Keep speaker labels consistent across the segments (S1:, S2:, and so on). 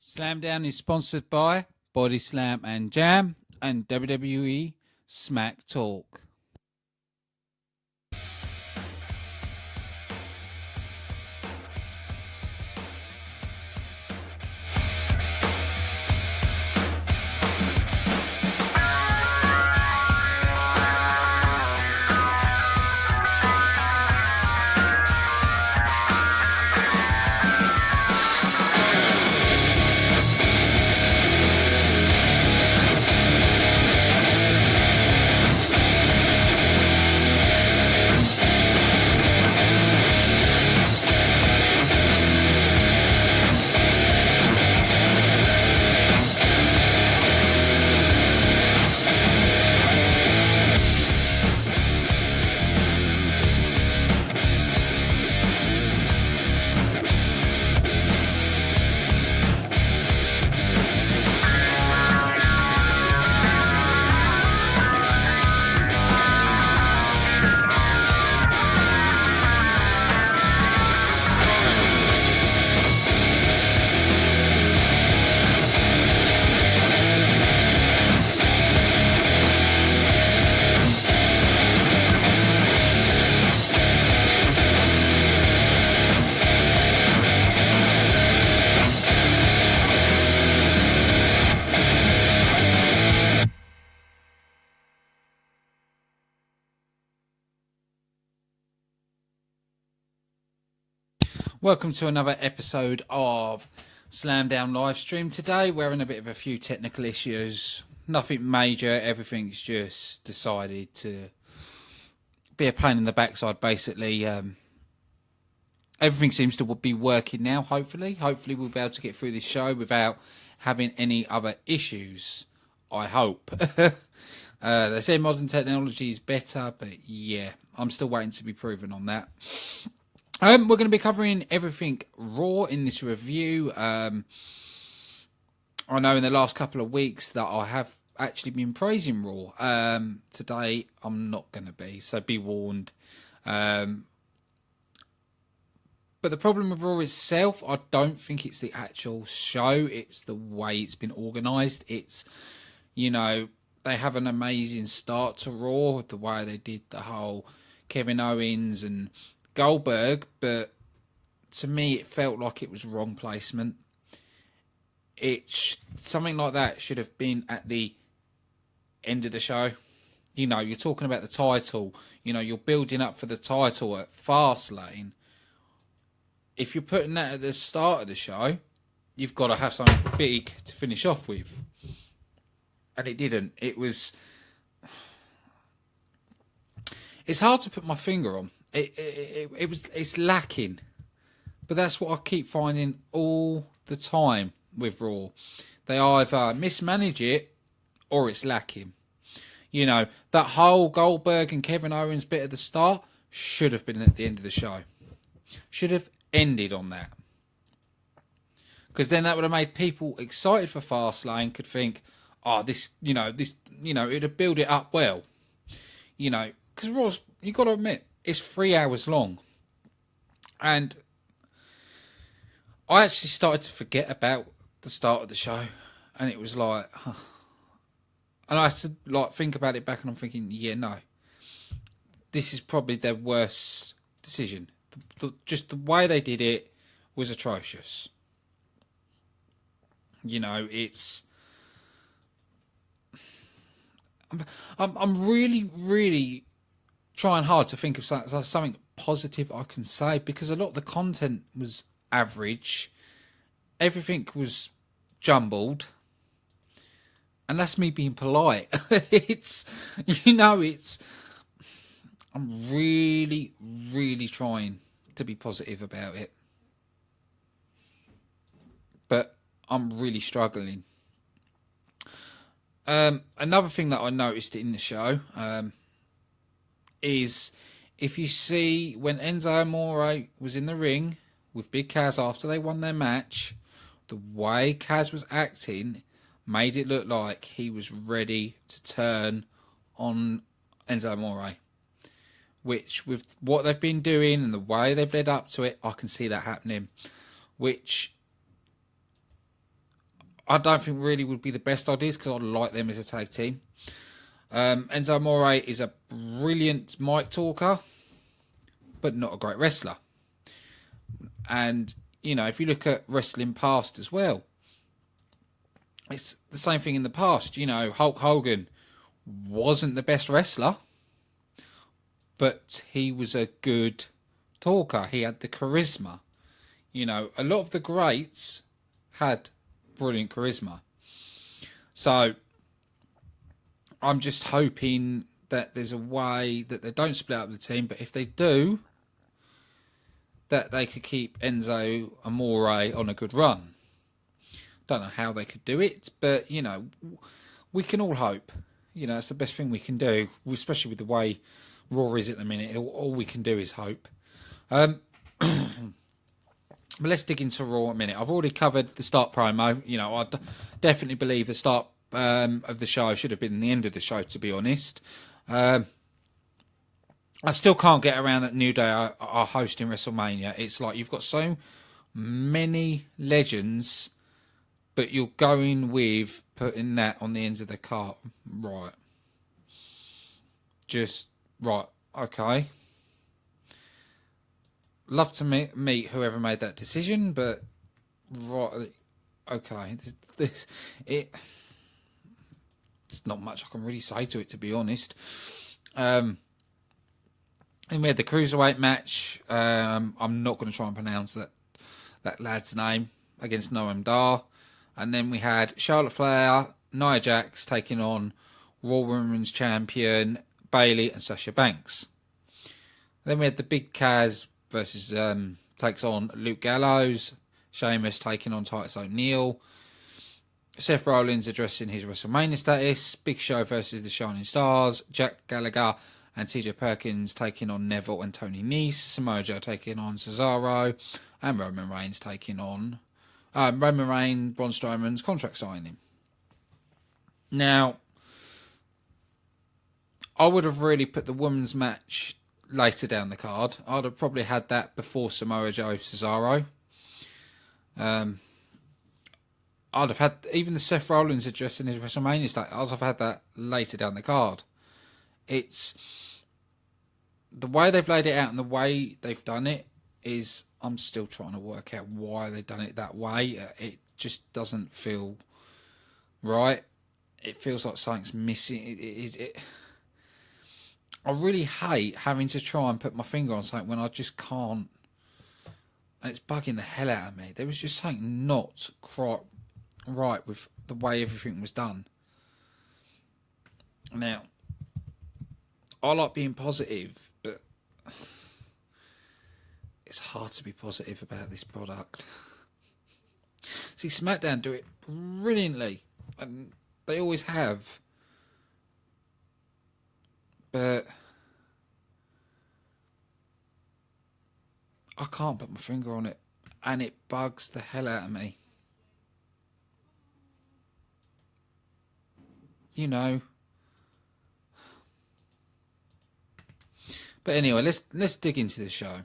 S1: Slamdown is sponsored by Body Slam and Jam and WWE Smack Talk. Welcome to another episode of Slamdown live stream. Today we're having a bit of a few technical issues. Nothing major, everything's just decided to be a pain in the backside basically. Everything seems to be working now, hopefully. Hopefully we'll be able to get through this show without having any other issues, I hope. They say modern technology is better, but yeah, I'm still waiting to be proven on that. We're going to be covering everything Raw in this review. I know in the last couple of weeks that I have actually been praising Raw. Today I'm not going to be, so be warned. But the problem with Raw itself, I don't think it's the actual show. It's the way it's been organised. It's, you know, they have an amazing start to Raw, the way they did the whole Kevin Owens and Goldberg, but to me it felt like it was wrong placement. Something like that should have been at the end of the show. You know, you're talking about the title. You know, you're building up for the title at Fastlane. If you're putting that at the start of the show, you've got to have something big to finish off with. And it didn't. It's hard to put my finger on. It's lacking, but that's what I keep finding all the time with Raw. They either mismanage it or it's lacking. You know, that whole Goldberg and Kevin Owens bit at the start should have been at the end of the show. Should have ended on that, because then that would have made people excited for Fastlane. Could think, oh, it'd have built it up well. You know, because Raw's, you got to admit, it's 3 hours long. And I actually started to forget about the start of the show. And it was like, huh. And I had to think about it back, and I'm thinking, yeah, no. This is probably their worst decision. Just the way they did it was atrocious. You know, it's... I'm really, really trying hard to think of something positive I can say, because a lot of the content was average. Everything was jumbled. And that's me being polite. I'm really, really trying to be positive about it. But I'm really struggling. Another thing that I noticed in the show, is if you see when Enzo Amore was in the ring with Big Kaz after they won their match, the way Kaz was acting made it look like he was ready to turn on Enzo Amore. Which, with what they've been doing and the way they've led up to it, I can see that happening. Which I don't think really would be the best ideas because I like them as a tag team. Enzo Amore is a brilliant mic talker, but not a great wrestler. And, you know, if you look at wrestling past as well, it's the same thing in the past. You know, Hulk Hogan wasn't the best wrestler, but he was a good talker. He had the charisma. You know, a lot of the greats had brilliant charisma. So I'm just hoping that there's a way that they don't split up the team, but if they do, that they could keep Enzo Amore on a good run. Don't know how they could do it, but, you know, we can all hope. You know, it's the best thing we can do, especially with the way Raw is at the minute. All we can do is hope. But let's dig into Raw in a minute. I've already covered the start promo. You know, I definitely believe the start of the show should have been the end of the show, to be honest. I still can't get around that New Day are hosting WrestleMania. It's like you've got so many legends, but you're going with putting that on the ends of the cart. Right. Just, right, okay. Love to meet whoever made that decision, but, right, okay. It's not much I can really say to it, to be honest. And we had the Cruiserweight match. I'm not going to try and pronounce that lad's name against Noam Dar. And then we had Charlotte Flair, Nia Jax taking on Raw Women's Champion Bayley and Sasha Banks. Then we had the Big Kaz versus takes on Luke Gallows, Sheamus taking on Titus O'Neil, Seth Rollins addressing his WrestleMania status, Big Show versus the Shining Stars, Jack Gallagher and TJ Perkins taking on Neville and Tony Nese, Samoa Joe taking on Cesaro, and Roman Reigns taking on Roman Reigns, Braun Strowman's contract signing. Now, I would have really put the women's match later down the card. I'd have probably had that before Samoa Joe Cesaro. I'd have had even the Seth Rollins addressing his WrestleMania status. I'd have had that later down the card. It's the way they've laid it out and the way they've done it is I'm still trying to work out why they've done it that way. It just doesn't feel right. It feels like something's missing. I really hate having to try and put my finger on something when I just can't. And it's bugging the hell out of me. There was just something not quite right with the way everything was done. Now, I like being positive, but it's hard to be positive about this product. See, SmackDown do it brilliantly, and they always have. But I can't put my finger on it, and it bugs the hell out of me. You know. But anyway, let's dig into the show.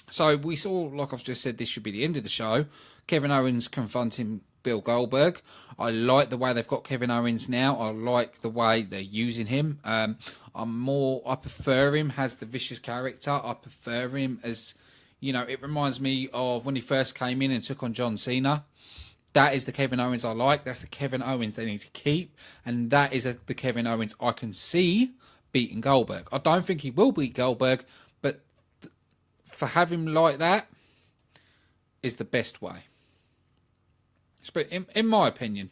S1: So we saw, like I've just said, this should be the end of the show. Kevin Owens confronting Bill Goldberg. I like the way they've got Kevin Owens now. I like the way they're using him. I prefer him as the vicious character. I prefer him as, you know, it reminds me of when he first came in and took on John Cena. That is the Kevin Owens I like. That's the Kevin Owens they need to keep. And that is the Kevin Owens I can see beating Goldberg. I don't think he will beat Goldberg, but for having him like that is the best way. In my opinion.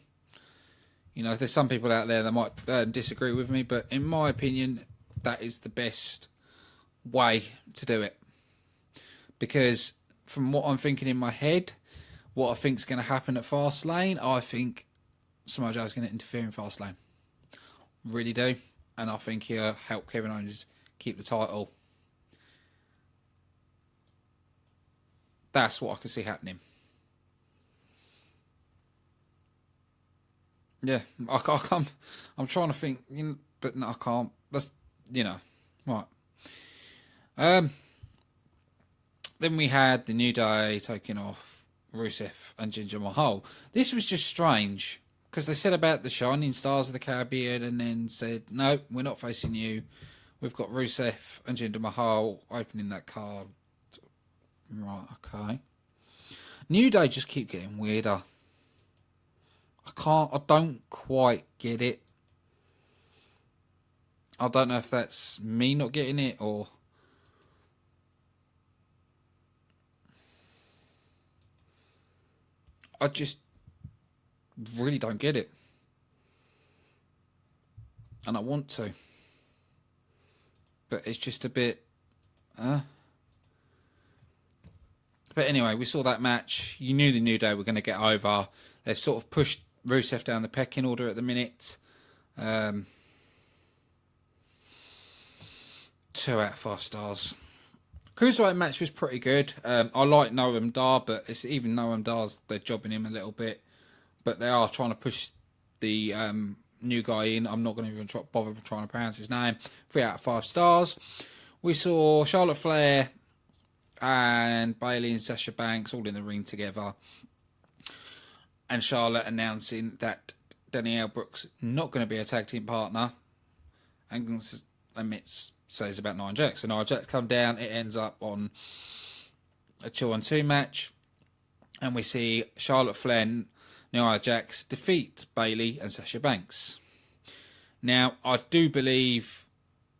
S1: You know, there's some people out there that might disagree with me, but in my opinion, that is the best way to do it. Because from what I'm thinking in my head, what I think is going to happen at Fastlane, I think Samoa Joe is going to interfere in Fastlane. Really do. And I think he'll help Kevin Owens keep the title. That's what I can see happening. Yeah, I can't. I'm trying to think, but no, I can't. That's, right. Then we had the New Day taking off Rusev and Jinder Mahal. This was just strange because they said about the Shining Stars of the Caribbean and then said, no, we're not facing you. We've got Rusev and Jinder Mahal opening that card. Right, okay. New Day just keep getting weirder. I don't quite get it. I don't know if that's me not getting it or... I just really don't get it. And I want to. But it's just a bit... But anyway, we saw that match. You knew the New Day were going to get over. They've sort of pushed Rusev down the pecking order at the minute. 2 out of 5 stars. Cruiserweight match was pretty good. I like Noam Dar, but it's even Noam Dar's, they're jobbing him a little bit. But they are trying to push the new guy in. I'm not going to even bother trying to pronounce his name. 3 out of 5 stars. We saw Charlotte Flair and Bayley and Sasha Banks all in the ring together. And Charlotte announcing that Danielle Brooks not going to be a tag team partner. And says about Nia Jax. So Nia Jax come down. It ends up on a 2-on-2 match. And we see Charlotte Flair and Nia Jax defeat Bayley and Sasha Banks. Now, I do believe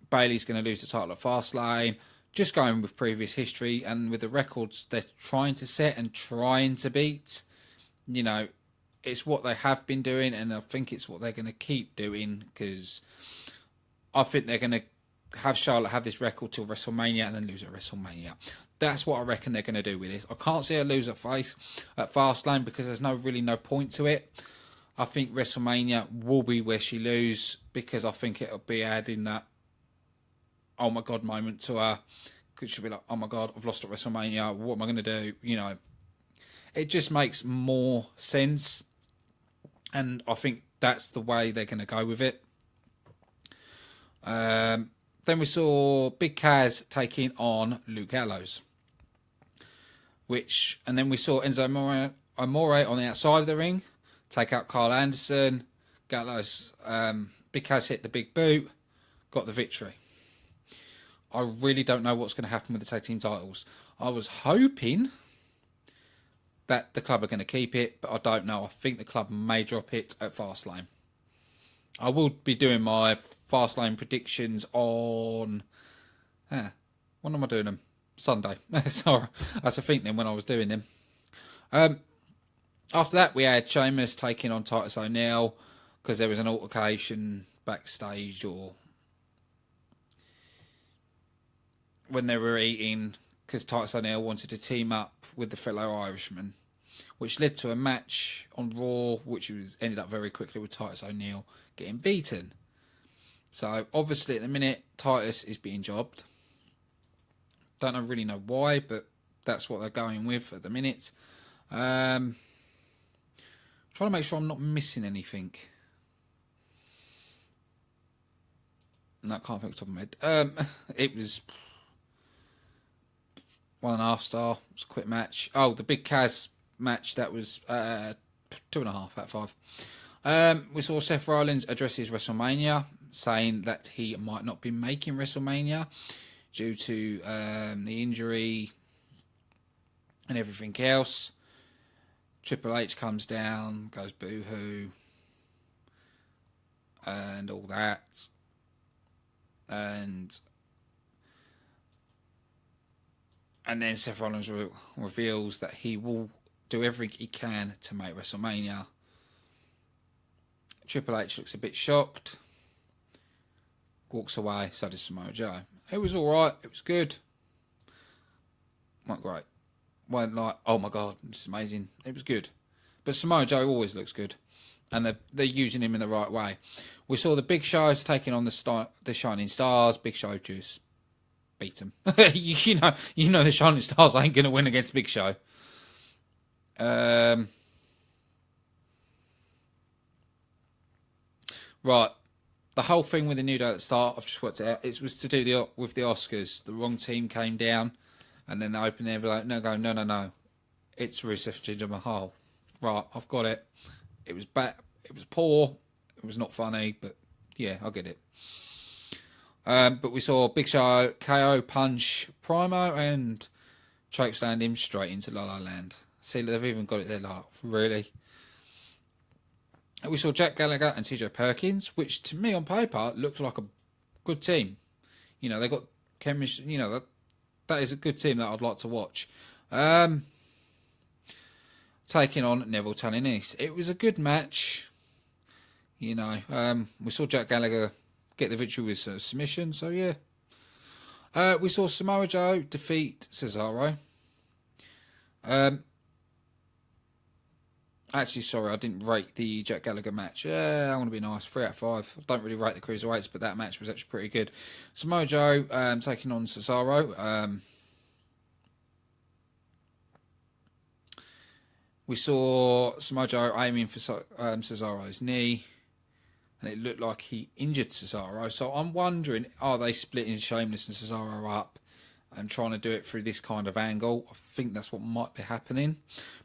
S1: Bayley's going to lose the title at Fastlane. Just going with previous history and with the records they're trying to set and trying to beat. You know, it's what they have been doing, and I think it's what they're going to keep doing, because I think they're going to have Charlotte have this record till WrestleMania and then lose at WrestleMania. That's what I reckon they're going to do with this. I can't see her lose at Fastlane because there's no point to it. I think WrestleMania will be where she lose, because I think it'll be adding that oh my god moment to her. Because she'll be like, oh my god, I've lost at WrestleMania. What am I going to do? You know, it just makes more sense. And I think that's the way they're going to go with it. Then we saw Big Kaz taking on Luke Gallows. And then we saw Enzo Amore on the outside of the ring take out Carl Anderson. Gallows, Big Kaz hit the big boot, got the victory. I really don't know what's going to happen with the tag team titles. I was hoping that the club are going to keep it, but I don't know. I think the club may drop it at Fastlane. I will be doing my Fastlane predictions on... when am I doing them? Sunday. Sorry, I had to think then when I was doing them. After that, we had Sheamus taking on Titus O'Neil because there was an altercation backstage, or when they were eating, because Titus O'Neil wanted to team up with the fellow Irishman, which led to a match on Raw, which ended up very quickly with Titus O'Neil getting beaten. So obviously at the minute, Titus is being jobbed. Don't really know why, but that's what they're going with at the minute. Trying to make sure I'm not missing anything. No, I can't think off the top of my head. It was 1.5 star. It was a quick match. Oh, the Big Kaz match, that was 2.5 out of 5. We saw Seth Rollins address his WrestleMania, saying that he might not be making WrestleMania due to the injury and everything else. Triple H comes down, goes boo-hoo, and all that. And then Seth Rollins reveals that he will do everything he can to make WrestleMania. Triple H looks a bit shocked, walks away, so does Samoa Joe. It was alright, it was good. Not great. Weren't like, oh my god, this is amazing. It was good. But Samoa Joe always looks good. And they're using him in the right way. We saw the Big Shows taking on the Shining Stars. Big Show just beat him. you know the Shining Stars ain't going to win against Big Show. Right. The whole thing with the New Day at the start, I've just worked it out. It was to do with the Oscars. The wrong team came down, and then they opened the envelope. No. It's Rusev Jinder Mahal. Right, I've got it. It was bad. It was poor. It was not funny, but yeah, I get it. But we saw Big Show KO punch Primo and chokeslam him straight into La La Land. See, they've even got it there. Like, really? And we saw Jack Gallagher and TJ Perkins, which to me on paper looks like a good team. You know, they got chemistry. You know, that is a good team that I'd like to watch. Taking on Neville Tallin-East. It was a good match. You know, we saw Jack Gallagher get the victory with submission. So yeah, we saw Samoa Joe defeat Cesaro. Actually, sorry, I didn't rate the Jack Gallagher match. Yeah, I want to be nice. 3 out of 5. I don't really rate the Cruiserweights, but that match was actually pretty good. Samoa Joe taking on Cesaro. We saw Samoa Joe aiming for Cesaro's knee, and it looked like he injured Cesaro. So I'm wondering, are they splitting Sheamus and Cesaro up and trying to do it through this kind of angle? I think that's what might be happening.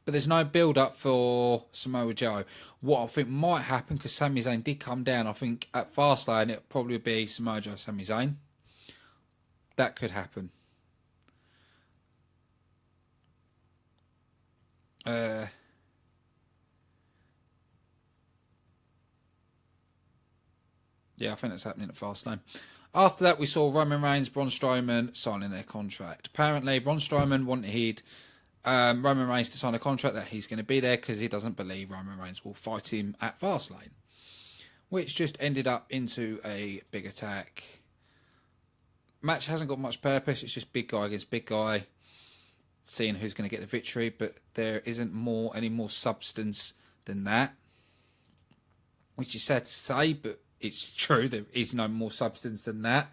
S1: But there's no build-up for Samoa Joe. What I think might happen, because Sami Zayn did come down, I think at Fastlane it'll probably be Samoa Joe, Sami Zayn. That could happen. Yeah, I think that's happening at Fastlane. After that, we saw Roman Reigns, Braun Strowman signing their contract. Apparently, Braun Strowman wanted Roman Reigns to sign a contract that he's going to be there because he doesn't believe Roman Reigns will fight him at Fastlane, which just ended up into a big attack. Match hasn't got much purpose. It's just big guy against big guy, seeing who's going to get the victory, but there isn't any more substance than that, which is sad to say, but it's true. There is no more substance than that.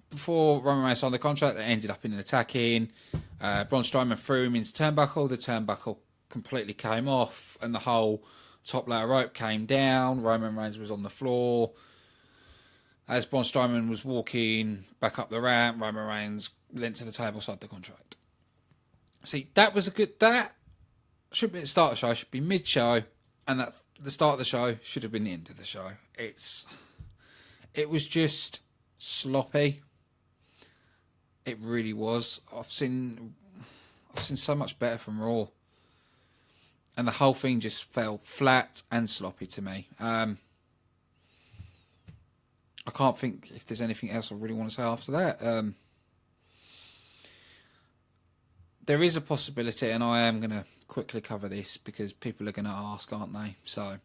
S1: Before Roman Reigns signed the contract, they ended up in an attack-in. Braun Strowman threw him into turnbuckle. The turnbuckle completely came off, and the whole top layer rope came down. Roman Reigns was on the floor. As Braun Strowman was walking back up the ramp, Roman Reigns leant to the table, signed the contract. See, that was a good... That should be at the start of the show, should be mid-show, and that the start of the show should have been the end of the show. It was just sloppy. It really was. I've seen so much better from Raw, and the whole thing just fell flat and sloppy to me. I can't think if there's anything else I really want to say after that. There is a possibility, and I am going to quickly cover this because people are going to ask, aren't they? So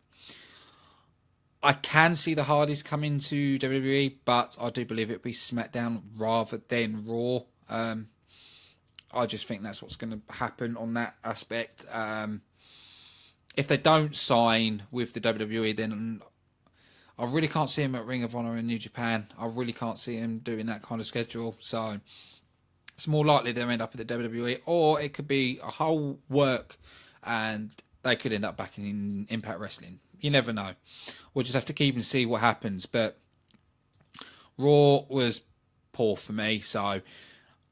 S1: I can see the Hardys coming to WWE, but I do believe it'll be SmackDown rather than Raw. I just think that's what's going to happen on that aspect. If they don't sign with the WWE, then I really can't see him at Ring of Honor in New Japan. I really can't see him doing that kind of schedule. So it's more likely they'll end up at the WWE, or it could be a whole work and they could end up back in Impact Wrestling. You never know. We'll just have to keep and see what happens. But Raw was poor for me. So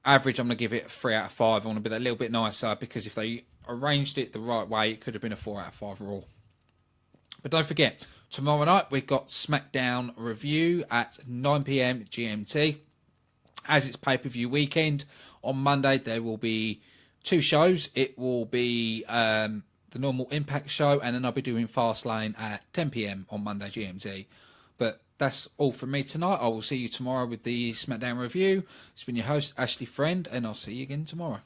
S1: average, I'm going to give it a 3 out of 5. I want to be that little bit nicer because if they arranged it the right way, it could have been a 4 out of 5 Raw. But don't forget, tomorrow night we've got SmackDown review at 9 PM GMT. As it's pay-per-view weekend, on Monday there will be 2 shows. It will be the normal Impact show, and then I'll be doing Fastlane at 10 PM on Monday GMT. But that's all from me tonight. I will see you tomorrow with the SmackDown review. It's been your host, Ashley Friend, and I'll see you again tomorrow.